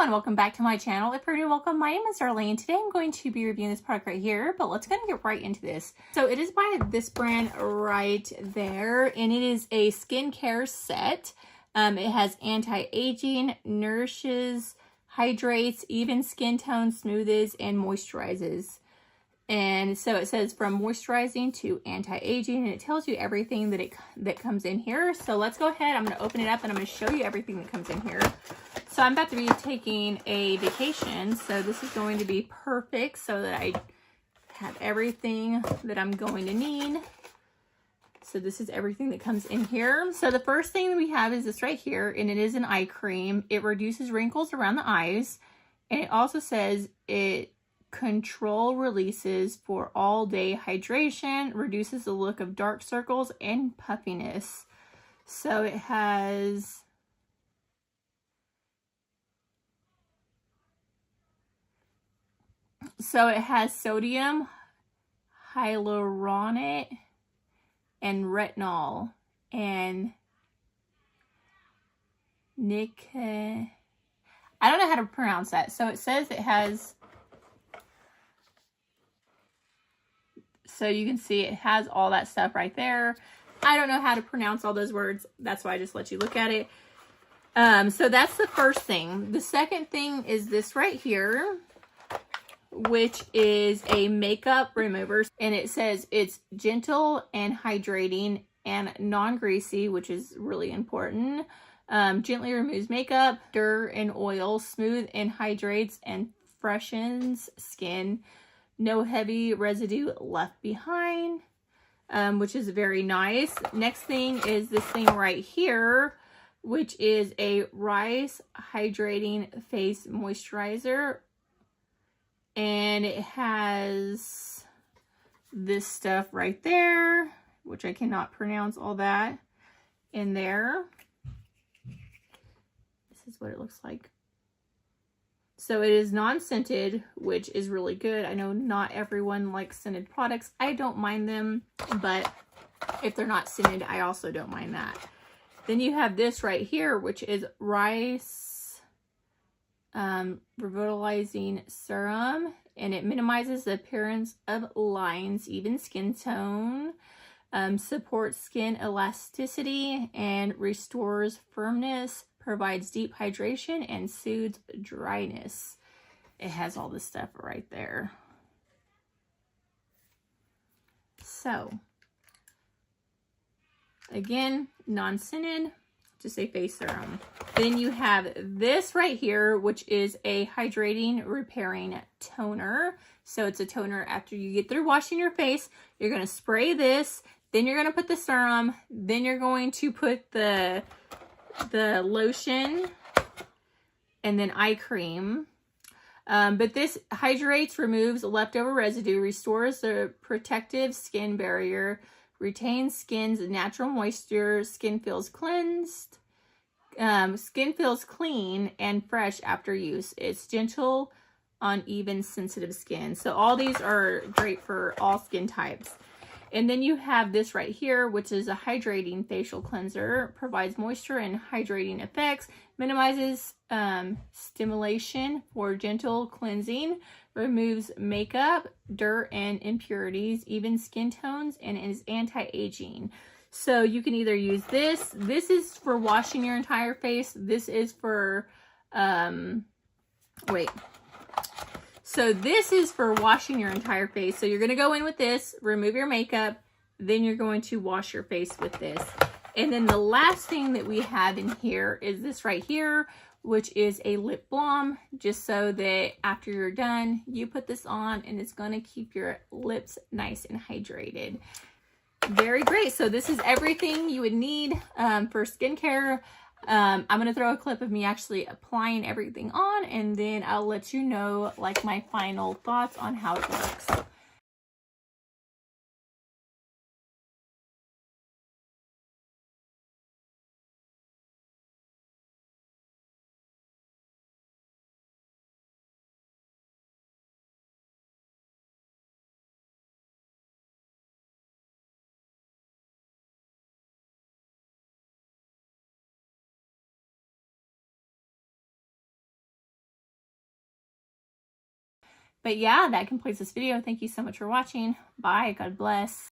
everyone, welcome back to my channel. If you're new, welcome. My name is Darlene. Today I'm going to be reviewing this product right here, but let's go and get right into this. So it is by this brand right there, and it is a skincare set. It has anti-aging, nourishes, hydrates, even skin tone, smoothes, and moisturizes. And so it says from moisturizing to anti-aging, and it tells you everything that comes in here. So let's go ahead. I'm going to open it up and I'm going to show you everything that comes in here. So I'm about to be taking a vacation, so this is going to be perfect so that I have everything that I'm going to need. So this is everything that comes in here. So the first thing that we have is this right here, and it is an eye cream. It reduces wrinkles around the eyes, and it also says it control releases for all day hydration, reduces the look of dark circles and puffiness. So it has sodium hyaluronate and retinol and I don't know how to pronounce that. So it says it has, so you can see it has all that stuff right there. I don't know how to pronounce all those words. That's why I just let you look at it. So that's the first thing. The second thing is this right here, which is a makeup remover, and it says it's gentle and hydrating and non-greasy, which is really important. Gently removes makeup, dirt, and oil, smooth and hydrates and freshens skin. No heavy residue left behind, which is very nice. Next thing is this thing right here, which is a rice hydrating face moisturizer. And it has this stuff right there, which I cannot pronounce all that in there. This is what it looks like. So it is non-scented, which is really good. I know not everyone likes scented products. I don't mind them, but if they're not scented, I also don't mind that. Then you have this right here, which is rice revitalizing serum, and it minimizes the appearance of lines, even skin tone, supports skin elasticity and restores firmness, provides deep hydration, and soothes dryness. It has all this stuff right there. So again, non-scented, just a face serum. Then you have this right here, which is a hydrating repairing toner. So it's a toner after you get through washing your face. You're going to spray this, then you're going to put the serum, then you're going to put the lotion, and then eye cream. But this hydrates, removes leftover residue, restores the protective skin barrier, retains skin's natural moisture, skin feels cleansed, skin feels clean and fresh after use. It's gentle on even sensitive skin. So all these are great for all skin types. And then you have this right here, which is a hydrating facial cleanser, provides moisture and hydrating effects, minimizes stimulation for gentle cleansing, removes makeup, dirt, and impurities, even skin tones, and is anti-aging. So you can either use this. This is for washing your entire face. This is for, So this is for washing your entire face. So you're going to go in with this, remove your makeup, then you're going to wash your face with this. And then the last thing that we have in here is this right here, which is a lip balm, just so that after you're done, you put this on and it's going to keep your lips nice and hydrated. Very great. So this is everything you would need for skincare. I'm going to throw a clip of me actually applying everything on, and then I'll let you know like my final thoughts on how it works. But yeah, that completes this video. Thank you so much for watching. Bye. God bless.